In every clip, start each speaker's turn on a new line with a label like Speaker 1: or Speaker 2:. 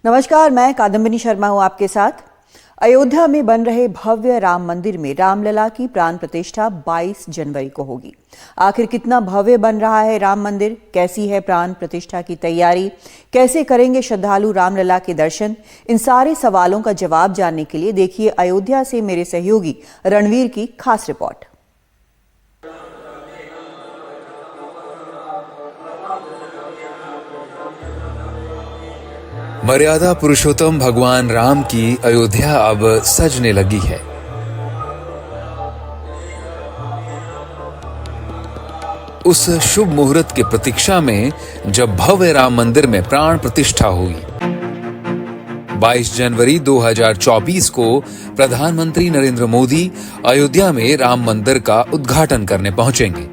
Speaker 1: नमस्कार, मैं कादम्बिनी शर्मा हूं आपके साथ। अयोध्या में बन रहे भव्य राम मंदिर में रामलला की प्राण प्रतिष्ठा 22 जनवरी को होगी। आखिर कितना भव्य बन रहा है राम मंदिर, कैसी है प्राण प्रतिष्ठा की तैयारी, कैसे करेंगे श्रद्धालु रामलला के दर्शन, इन सारे सवालों का जवाब जानने के लिए देखिए अयोध्या से मेरे सहयोगी रणवीर की खास रिपोर्ट।
Speaker 2: मर्यादा पुरुषोत्तम भगवान राम की अयोध्या अब सजने लगी है। उस शुभ मुहूर्त की प्रतीक्षा में जब भव्य राम मंदिर में प्राण प्रतिष्ठा हुई। 22 जनवरी 2024 को प्रधानमंत्री नरेंद्र मोदी अयोध्या में राम मंदिर का उद्घाटन करने पहुंचेंगे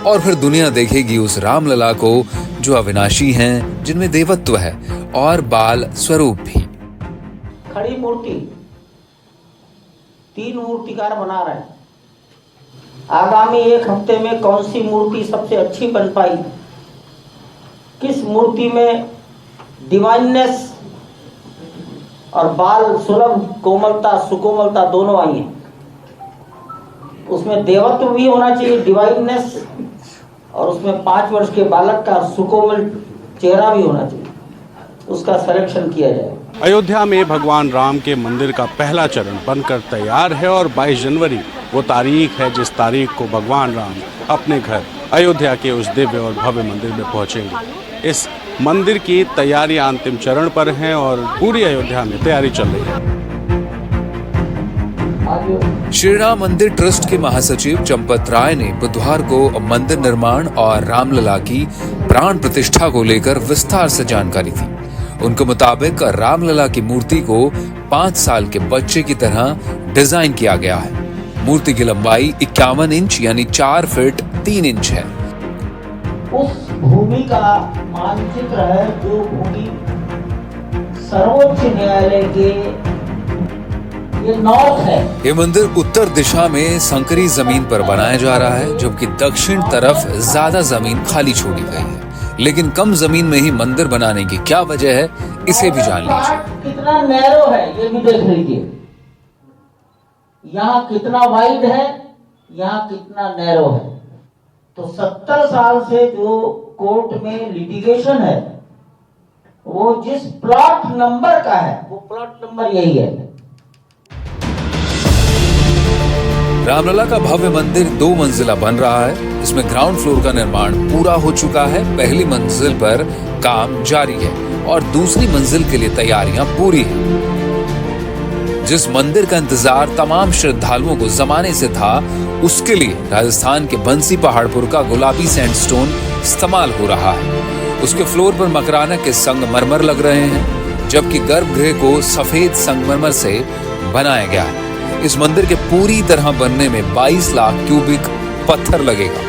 Speaker 2: और फिर दुनिया देखेगी उस रामलला को जो अविनाशी हैं, जिनमें देवत्व है और बाल स्वरूप भी।
Speaker 3: खड़ी मूर्ति 3 मूर्तिकार बना रहे हैं। आगामी 1 हफ्ते में कौन सी मूर्ति सबसे अच्छी बन पाई, किस मूर्ति में डिवाइननेस और बाल सुलभ कोमलता सुकोमलता दोनों आई है। उसमें देवत्व भी होना चाहिए, डिवाइननेस, और उसमें 5 वर्ष के बालक का सुकोमल चेहरा भी होना चाहिए। उसका सिलेक्शन किया जाए।
Speaker 4: अयोध्या में भगवान राम के मंदिर का पहला चरण बनकर तैयार है और 22 जनवरी वो तारीख है जिस तारीख को भगवान राम अपने घर अयोध्या के उस दिव्य और भव्य मंदिर में पहुंचेंगे। इस मंदिर की तैयारियां अंतिम चरण पर हैं और पूरी अयोध्या में तैयारी चल रही है।
Speaker 2: श्री राम मंदिर ट्रस्ट के महासचिव चंपत राय ने बुधवार को मंदिर निर्माण और रामलला की प्राण प्रतिष्ठा को लेकर विस्तार से जानकारी दी। उनके मुताबिक रामलला की मूर्ति को 5 साल के बच्चे की तरह डिजाइन किया गया है। मूर्ति की लंबाई 51 इंच यानी 4 फीट 3 इंच है।
Speaker 3: उस भूमि का मानचित्र है जो भूमि सर्वोच्च न्यायालय के ये नॉर्थ है।
Speaker 2: ये मंदिर उत्तर दिशा में संकरी जमीन पर बनाया जा रहा है, जबकि दक्षिण तरफ ज्यादा जमीन खाली छोड़ी गई है। लेकिन कम जमीन में ही मंदिर बनाने की क्या वजह है, इसे भी जान लीजिए।
Speaker 3: कितना नैरो है ये भी देख लीजिए। यहाँ कितना वाइड है, यहाँ कितना नैरो है। तो 70 साल से जो कोर्ट में लिटिगेशन है वो जिस प्लॉट नंबर का है वो प्लॉट नंबर यही है।
Speaker 2: रामलला का भव्य मंदिर 2 मंजिला बन रहा है। इसमें ग्राउंड फ्लोर का निर्माण पूरा हो चुका है। पहली मंजिल पर काम जारी है और दूसरी मंजिल के लिए तैयारियां पूरी हैं। जिस मंदिर का इंतजार तमाम श्रद्धालुओं को जमाने से था, उसके लिए राजस्थान के बंसी पहाड़पुर का गुलाबी सैंडस्टोन इस्तेमाल हो रहा है। उसके फ्लोर पर मकराना के संगमरमर लग रहे हैं, जबकि गर्भगृह को सफेद संगमरमर से बनाया गया है। इस मंदिर के पूरी तरह बनने में 22 लाख क्यूबिक पत्थर लगेगा।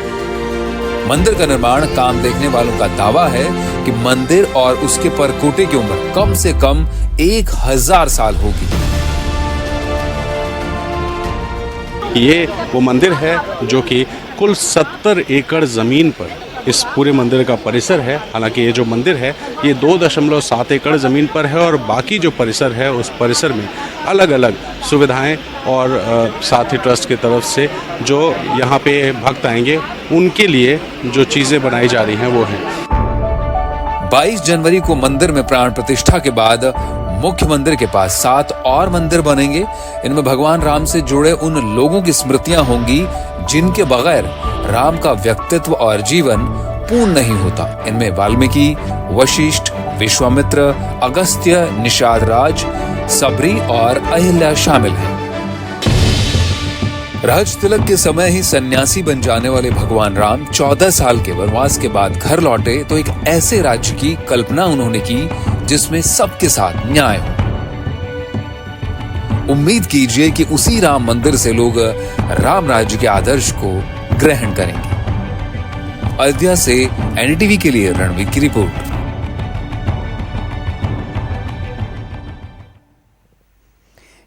Speaker 2: मंदिर का निर्माण काम देखने वालों का दावा है कि मंदिर और उसके परकोटे की उम्र कम से कम 1000 साल होगी।
Speaker 4: ये वो मंदिर है जो कि कुल 70 एकड़ जमीन पर इस पूरे मंदिर का परिसर है। हालांकि ये जो मंदिर है ये 2.7 एकड़ ज़मीन पर है और बाकी जो परिसर है उस परिसर में अलग अलग सुविधाएं और साथ ही ट्रस्ट की तरफ से जो यहाँ पे भक्त आएंगे उनके लिए जो चीज़ें बनाई जा रही हैं वो हैं।
Speaker 2: 22 जनवरी को मंदिर में प्राण प्रतिष्ठा के बाद मुख्य मंदिर के पास 7 और मंदिर बनेंगे। इनमें भगवान राम से जुड़े उन लोगों की स्मृतियां होंगी जिनके बगैर राम का व्यक्तित्व और जीवन पूर्ण नहीं होता। इनमें वाल्मीकि, वशिष्ठ, विश्वामित्र, अगस्त्य, निषाद राज, सबरी और अहिल्या शामिल हैं। राज तिलक के समय ही सन्यासी बन जाने वाले भगवान राम 14 साल के वनवास के बाद घर लौटे तो एक ऐसे राज्य की कल्पना उन्होंने की जिसमें सबके साथ न्याय हो। उम्मीद कीजिए कि उसी राम मंदिर से लोग राम राज्य के आदर्श को ग्रहण करेंगे। अयोध्या से एनडीटीवी के लिए रणवीर की रिपोर्ट।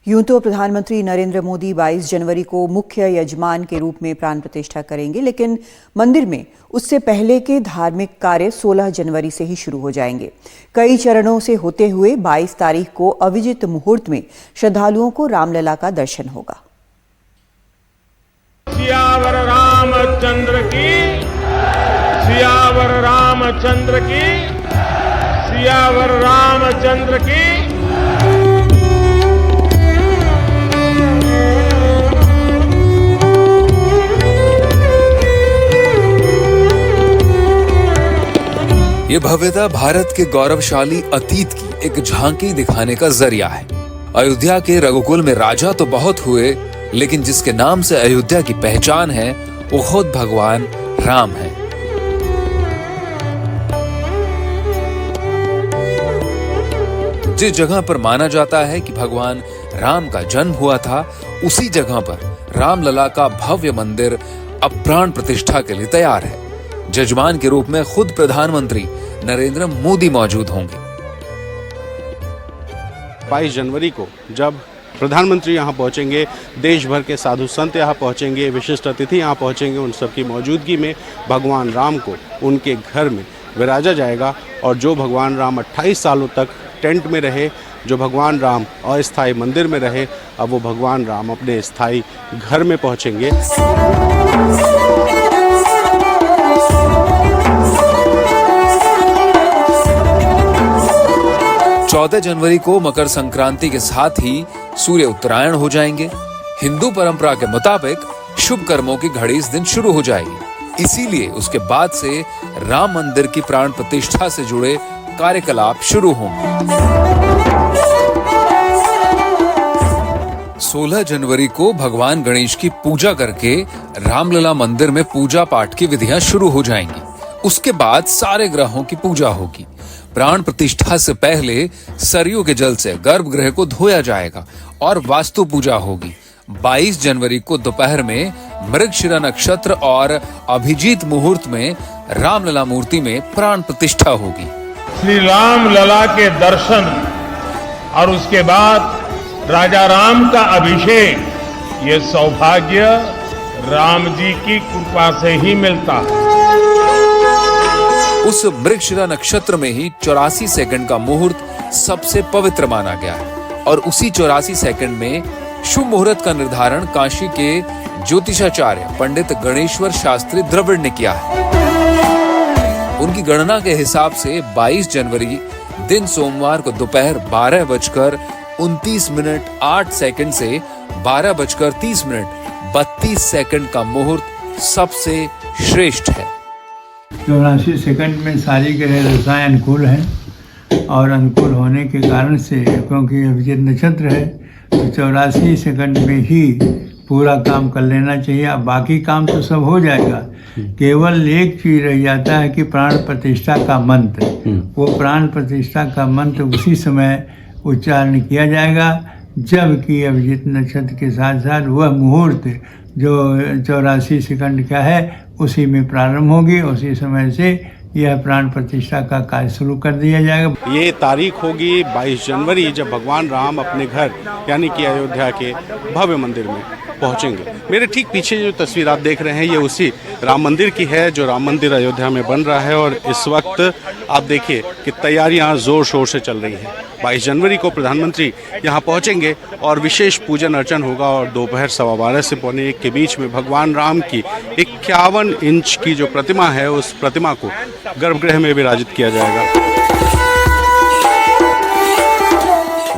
Speaker 1: यूं तो प्रधानमंत्री नरेंद्र मोदी 22 जनवरी को मुख्य यजमान के रूप में प्राण प्रतिष्ठा करेंगे, लेकिन मंदिर में उससे पहले के धार्मिक कार्य 16 जनवरी से ही शुरू हो जाएंगे। कई चरणों से होते हुए 22 तारीख को अविजित मुहूर्त में श्रद्धालुओं को रामलला का दर्शन होगा।
Speaker 5: सियावर रामचंद्र की, सियावर रामचंद्र की, सियावर रामचंद्र की।
Speaker 2: ये भव्यता भारत के गौरवशाली अतीत की एक झांकी दिखाने का जरिया है। अयोध्या के रघुकुल में राजा तो बहुत हुए, लेकिन जिसके नाम से अयोध्या की पहचान है वो खुद भगवान राम है। जिस जगह पर माना जाता है कि भगवान राम का जन्म हुआ था, उसी जगह पर रामलला का भव्य मंदिर अब प्राण प्रतिष्ठा के लिए तैयार है। जजमान के रूप में खुद प्रधानमंत्री नरेंद्र मोदी मौजूद होंगे।
Speaker 4: 22 जनवरी को जब प्रधानमंत्री यहाँ पहुँचेंगे, देश भर के साधु संत यहाँ पहुँचेंगे, विशिष्ट अतिथि यहाँ पहुँचेंगे, उन सबकी मौजूदगी में भगवान राम को उनके घर में विराजा जाएगा। और जो भगवान राम 28 सालों तक टेंट में रहे, जो भगवान राम अस्थायी मंदिर में रहे, अब वो भगवान राम अपने स्थायी घर में पहुँचेंगे।
Speaker 2: 14 जनवरी को मकर संक्रांति के साथ ही सूर्य उत्तरायण हो जाएंगे। हिंदू परंपरा के मुताबिक शुभ कर्मों की घड़ी इस दिन शुरू हो जाएगी। इसीलिए उसके बाद से राम मंदिर की प्राण प्रतिष्ठा से जुड़े कार्यकलाप शुरू होंगे। 16 जनवरी को भगवान गणेश की पूजा करके रामलला मंदिर में पूजा पाठ की विधियां शुरू हो जाएंगी। उसके बाद सारे ग्रहों की पूजा होगी। प्राण प्रतिष्ठा से पहले सरयू के जल से गर्भगृह को धोया जाएगा और वास्तु पूजा होगी। 22 जनवरी को दोपहर में मृगशिरा नक्षत्र और अभिजीत मुहूर्त में रामलला मूर्ति में प्राण प्रतिष्ठा होगी।
Speaker 5: श्री राम लला के दर्शन और उसके बाद राजा राम का अभिषेक, ये सौभाग्य राम जी की कृपा से ही मिलता है।
Speaker 2: उस मृगशिरा नक्षत्र में ही 84 सेकंड का मुहूर्त सबसे पवित्र माना गया है और उसी 84 सेकंड में शुभ मुहूर्त का निर्धारण काशी के ज्योतिषाचार्य पंडित गणेश्वर शास्त्री द्रविड़ ने किया है। उनकी गणना के हिसाब से 22 जनवरी दिन सोमवार को दोपहर 12:29:08 से 12:30:32 का मुहूर्त सबसे श्रेष्ठ है।
Speaker 6: 84 सेकंड में सारी ग्रह दशाएं अनुकूल हैं और अनुकूल होने के कारण से, क्योंकि अभिजीत नक्षत्र है, तो 84 सेकंड में ही पूरा काम कर लेना चाहिए। अब बाकी काम तो सब हो जाएगा, केवल एक चीज रह जाता है कि प्राण प्रतिष्ठा का मंत्र। वो प्राण प्रतिष्ठा का मंत्र उसी समय उच्चारण किया जाएगा जबकि अभिजीत नक्षत्र के साथ साथ वह मुहूर्त जो 84 सेकंड का है उसी में प्रारंभ होगी। उसी समय से यह प्राण प्रतिष्ठा का कार्य शुरू कर दिया जाएगा।
Speaker 4: ये तारीख होगी 22 जनवरी जब भगवान राम अपने घर यानी कि अयोध्या के भव्य मंदिर में पहुंचेंगे। मेरे ठीक पीछे जो तस्वीर आप देख रहे हैं ये उसी राम मंदिर की है जो राम मंदिर अयोध्या में बन रहा है और इस वक्त आप देखिए कि तैयारियां जोर शोर से चल रही हैं। 22 जनवरी को प्रधानमंत्री यहां पहुंचेंगे और विशेष पूजन अर्चन होगा और दोपहर 12:15 से 1:45 के बीच में भगवान राम की 51 इंच की जो प्रतिमा है उस प्रतिमा को गर्भगृह में विराजित किया जाएगा।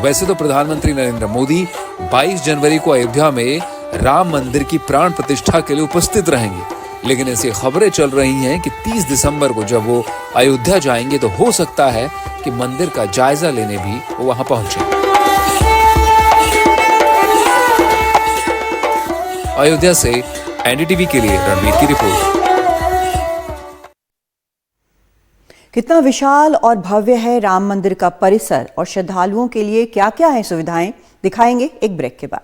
Speaker 2: वैसे तो प्रधानमंत्री नरेंद्र मोदी 22 जनवरी को अयोध्या में राम मंदिर की प्राण प्रतिष्ठा के लिए उपस्थित रहेंगे, लेकिन ऐसी खबरें चल रही हैं कि 30 दिसंबर को जब वो अयोध्या जाएंगे तो हो सकता है कि मंदिर का जायजा लेने भी वो वहां पहुंचे। अयोध्या से एनडीटीवी के लिए रणवीर की रिपोर्ट।
Speaker 1: कितना विशाल और भव्य है राम मंदिर का परिसर और श्रद्धालुओं के लिए क्या क्या है सुविधाएं, दिखाएंगे एक ब्रेक के बाद।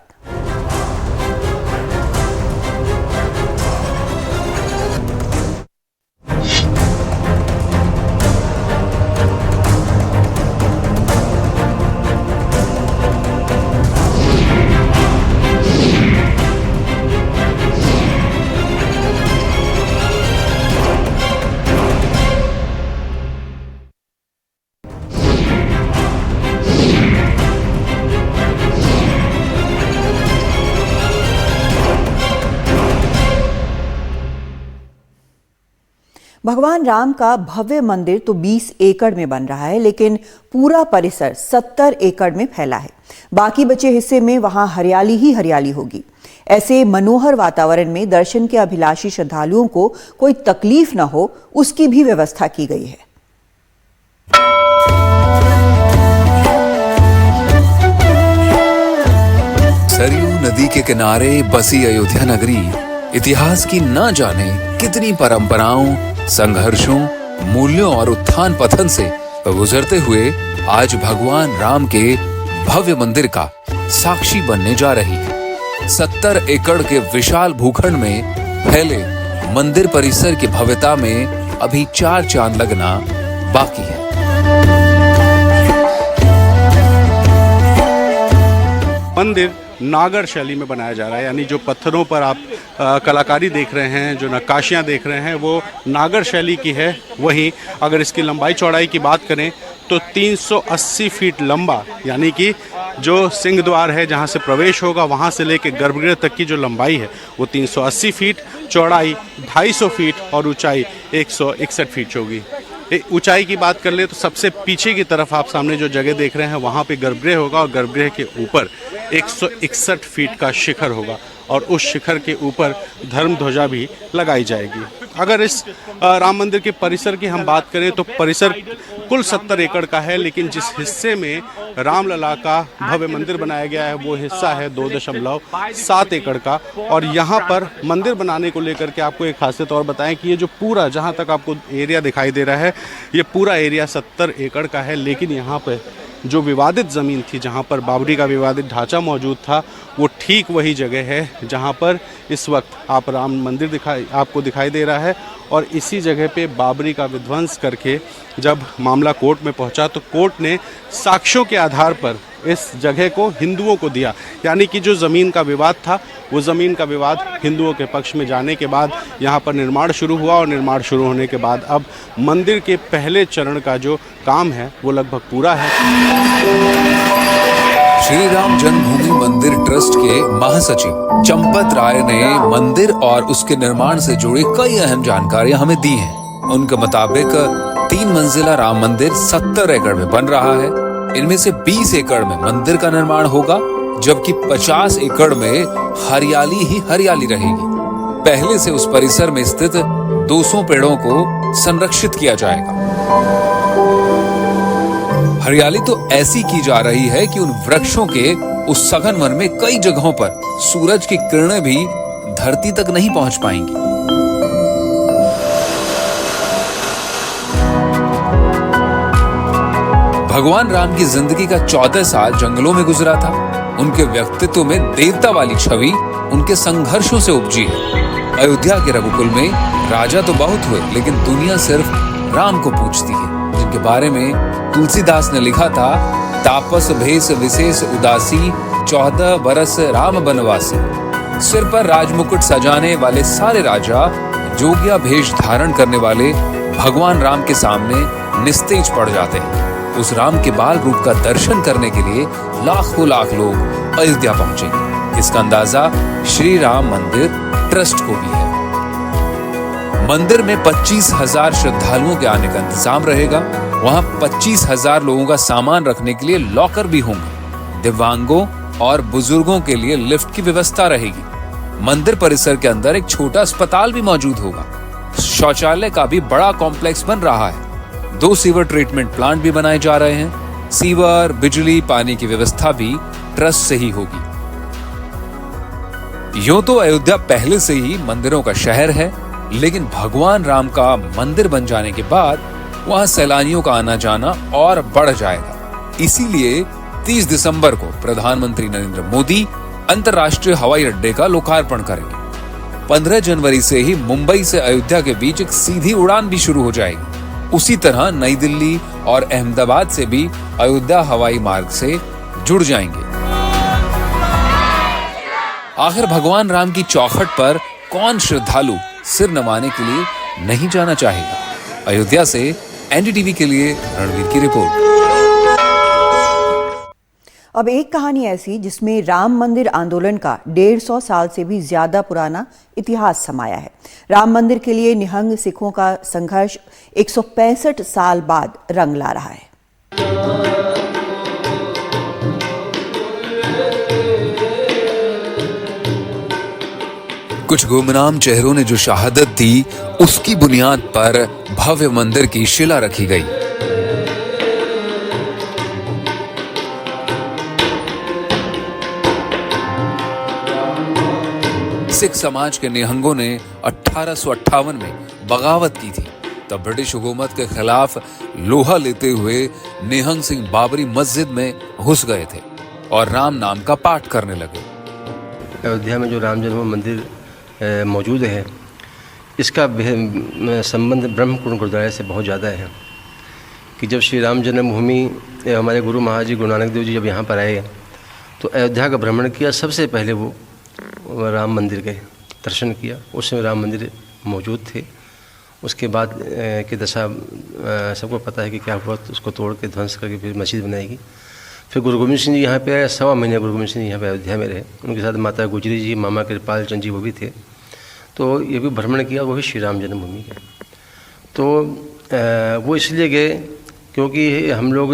Speaker 1: भगवान राम का भव्य मंदिर तो 20 एकड़ में बन रहा है, लेकिन पूरा परिसर 70 एकड़ में फैला है। बाकी बचे हिस्से में वहां हरियाली ही हरियाली होगी। ऐसे मनोहर वातावरण में दर्शन के अभिलाषी श्रद्धालुओं को कोई तकलीफ न हो, उसकी भी व्यवस्था की गई है।
Speaker 2: सरयू नदी के किनारे बसी अयोध्या नगरी इतिहास की न जाने कितनी परंपराओं, संघर्षों, मूल्यों और उत्थान पतन से गुजरते हुए आज भगवान राम के भव्य मंदिर का साक्षी बनने जा रही है। 70 एकड़ के विशाल भूखंड में फैले मंदिर परिसर की भव्यता में अभी 4 चांद लगना बाकी है।
Speaker 4: मंदिर नागर शैली में बनाया जा रहा है, यानी जो पत्थरों पर आप कलाकारी देख रहे हैं, जो नक्काशियाँ देख रहे हैं, वो नागर शैली की है। वहीं अगर इसकी लंबाई चौड़ाई की बात करें तो 380 फीट लंबा, यानी कि जो सिंह द्वार है जहाँ से प्रवेश होगा वहाँ से लेकर गर्भगृह तक की जो लंबाई है वो 380 फीट, चौड़ाई 250 फीट और ऊंचाई 161 फीट होगी। ऊंचाई की बात कर ले तो सबसे पीछे की तरफ आप सामने जो जगह देख रहे हैं वहाँ पे गर्भगृह होगा और गर्भगृह के ऊपर 161 फीट का शिखर होगा और उस शिखर के ऊपर धर्म ध्वजा भी लगाई जाएगी। अगर इस राम मंदिर के परिसर की हम बात करें तो परिसर कुल 70 एकड़ का है, लेकिन जिस हिस्से में रामलला का भव्य मंदिर बनाया गया है वो हिस्सा है 2.7 एकड़ का। और यहाँ पर मंदिर बनाने को लेकर के आपको एक खासियत और बताएं कि ये जो पूरा जहाँ तक आपको एरिया दिखाई दे रहा है ये पूरा एरिया 70 एकड़ का है, लेकिन यहाँ पर जो विवादित ज़मीन थी, जहाँ पर बाबरी का विवादित ढांचा मौजूद था, वो ठीक वही जगह है जहाँ पर इस वक्त आप राम मंदिर आपको दिखाई दे रहा है। और इसी जगह पे बाबरी का विध्वंस करके जब मामला कोर्ट में पहुँचा तो कोर्ट ने साक्ष्यों के आधार पर इस जगह को हिंदुओं को दिया, यानी कि जो ज़मीन का विवाद था वो ज़मीन का विवाद हिंदुओं के पक्ष में जाने के बाद यहाँ पर निर्माण शुरू हुआ और निर्माण शुरू होने के बाद अब मंदिर के पहले चरण का जो काम है वो लगभग पूरा है।
Speaker 2: श्री राम जन्मभूमि मंदिर ट्रस्ट के महासचिव चंपत राय ने मंदिर और उसके निर्माण से जुड़ी कई अहम जानकारियां हमें दी हैं। उनके मुताबिक 3 मंजिला राम मंदिर 70 एकड़ में बन रहा है। इनमें से 20 एकड़ में मंदिर का निर्माण होगा, जबकि 50 एकड़ में हरियाली ही हरियाली रहेगी। पहले से उस परिसर में स्थित 200 पेड़ों को संरक्षित किया जाएगा। हरियाली तो ऐसी की जा रही है कि उन वृक्षों के उस सघन वन में कई जगहों पर सूरज की किरणें भी धरती तक नहीं पहुंच पाएंगी। भगवान राम की जिंदगी का 14 साल जंगलों में गुजरा था। उनके व्यक्तित्व में देवता वाली छवि उनके संघर्षों से उपजी है। अयोध्या के रघुकुल में राजा तो बहुत हुए, लेकिन दुनिया सिर्फ राम को पूछती है, जिनके बारे में तुलसीदास ने लिखा था, तापस भेष विशेष उदासी 14 बरस राम बनवासी। सिर पर राजमुकुट सजाने वाले सारे राजा जोगिया भेष धारण करने वाले भगवान राम के सामने निस्तेज पड़ जाते हैं। उस राम के बाल रूप का दर्शन करने के लिए लाखों लाख लोग अयोध्या पहुंचेंगे। इसका अंदाजा श्री राम मंदिर ट्रस्ट को भी है। मंदिर में 25,000 श्रद्धालुओं के आने का इंतजाम रहेगा। वहां 25,000 लोगों का सामान रखने के लिए लॉकर भी होंगे। दिव्यांगों और बुजुर्गों के लिए लिफ्ट की व्यवस्था रहेगी। मंदिर परिसर के अंदर एक छोटा अस्पताल भी मौजूद होगा। शौचालय का भी बड़ा कॉम्प्लेक्स बन रहा है। 2 सीवर ट्रीटमेंट प्लांट भी बनाए जा रहे हैं। सीवर, बिजली, पानी की व्यवस्था भी ट्रस्ट से ही होगी। यूं तो अयोध्या पहले से ही मंदिरों का शहर है, लेकिन भगवान राम का मंदिर बन जाने के बाद वहां सैलानियों का आना जाना और बढ़ जाएगा। इसीलिए 30 दिसंबर को प्रधानमंत्री नरेंद्र मोदी अंतर्राष्ट्रीय हवाई अड्डे का लोकार्पण करेंगे। 15 जनवरी से ही मुंबई से अयोध्या के बीच एक सीधी उड़ान भी शुरू हो जाएगी। उसी तरह नई दिल्ली और अहमदाबाद से भी अयोध्या हवाई मार्ग से जुड़ जाएंगे। आखिर भगवान राम की चौखट पर कौन श्रद्धालु सिर नवाने के लिए नहीं जाना चाहेगा? अयोध्या से एनडीटीवी के लिए रणवीर की रिपोर्ट।
Speaker 1: अब एक कहानी ऐसी जिसमें राम मंदिर आंदोलन का 150 साल से भी ज्यादा पुराना इतिहास समाया है। राम मंदिर के लिए निहंग सिखों का संघर्ष 165 साल बाद रंग ला रहा है।
Speaker 2: कुछ गुमनाम चेहरों ने जो शहादत दी, उसकी बुनियाद पर भव्य मंदिर की शिला रखी गई। सिख समाज के निहंगों ने 1858 में बगावत की थी। तब ब्रिटिश हुकूमत के खिलाफ लोहा लेते हुए निहंग सिंह बाबरी मस्जिद में घुस गए थे और राम नाम का पाठ करने लगे।
Speaker 7: अयोध्या में जो राम जन्म मंदिर मौजूद है, इसका संबंध ब्रह्मकुंड गुरुद्वारे से बहुत ज़्यादा है कि जब श्री राम जन्मभूमि हमारे गुरु महाराज जी गुरु नानक देव जी जब यहाँ पर आए तो अयोध्या का भ्रमण किया। सबसे पहले वो राम मंदिर गए, दर्शन किया। उस समय राम मंदिर मौजूद थे। उसके बाद की दशा सबको पता है कि क्या हुआ, तो उसको तोड़ के ध्वंस करके फिर मस्जिद बनाएगी। फिर गुरु गोविंद सिंह जी यहाँ पे आए। 1.25 महीने गुरु गोविंद सिंह जी यहाँ पे अयोध्या में रहे। उनके साथ माता गुजरी जी, मामा कृपाल चंद जी वो भी थे। तो ये भी भ्रमण किया, वो भी श्री राम जन्मभूमि के। तो वो इसलिए गए क्योंकि हम लोग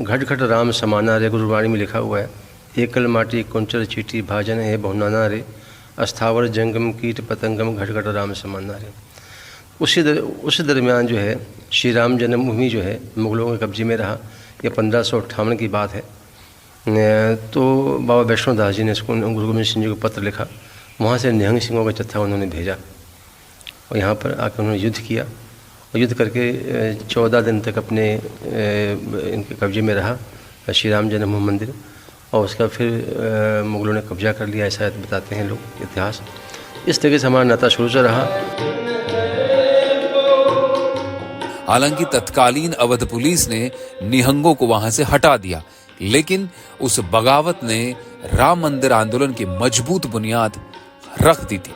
Speaker 7: घट घट राम समाना रे, गुरुवाणी में लिखा हुआ है, एकल माटी कुंचर चीटी भाजन है बहुनाना रे, अस्थावर जंगम कीट पतंगम घट घट राम समाना रे। उसी दरमियान जो है श्री राम जन्मभूमि जो है मुगलों के कब्जे में रहा। ये 1558 की बात है। तो बाबा वैष्णो दास जी ने इसको गुरु गोविंद सिंह जी को पत्र लिखा। वहाँ से निहंग सिंहों का जत्था उन्होंने भेजा और यहाँ पर आकर उन्होंने युद्ध किया और युद्ध करके 14 दिन तक अपने इनके कब्जे में रहा श्री राम जन्मभूमि मंदिर। और उसका फिर मुगलों ने कब्जा कर लिया, ऐसा बताते हैं लोग इतिहास। इस तरीके से हमारा नाता शुरू से रहा।
Speaker 2: हालांकि तत्कालीन अवध पुलिस ने निहंगों को वहां से हटा दिया, लेकिन उस बगावत ने राम मंदिर आंदोलन की मजबूत बुनियाद रख दी थी।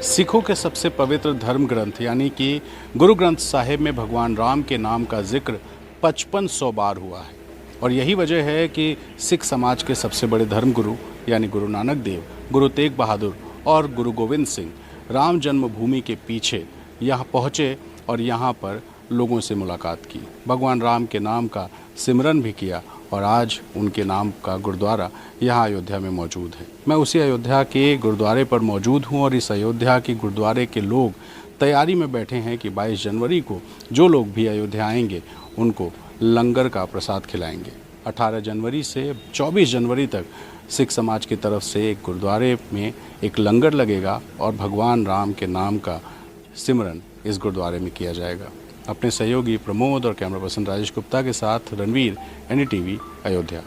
Speaker 4: सिखों के सबसे पवित्र धर्म ग्रंथ यानी कि गुरु ग्रंथ साहिब में भगवान राम के नाम का जिक्र 5500 बार हुआ है। और यही वजह है कि सिख समाज के सबसे बड़े धर्मगुरु यानी गुरु नानक देव, गुरु तेग बहादुर और गुरु गोविंद सिंह राम जन्मभूमि के पीछे यहाँ पहुँचे और यहाँ पर लोगों से मुलाकात की, भगवान राम के नाम का सिमरन भी किया और आज उनके नाम का गुरुद्वारा यहाँ अयोध्या में मौजूद है। मैं उसी अयोध्या के गुरुद्वारे पर मौजूद हूँ और इस अयोध्या के गुरुद्वारे के लोग तैयारी में बैठे हैं कि 22 जनवरी को जो लोग भी अयोध्या आएंगे उनको लंगर का प्रसाद खिलाएंगे। 18 जनवरी से 24 जनवरी तक सिख समाज की तरफ से एक गुरुद्वारे में एक लंगर लगेगा और भगवान राम के नाम का सिमरन इस गुरुद्वारे में किया जाएगा। अपने सहयोगी प्रमोद और कैमरा पर्सन राजेश गुप्ता के साथ रणवीर, NDTV, अयोध्या।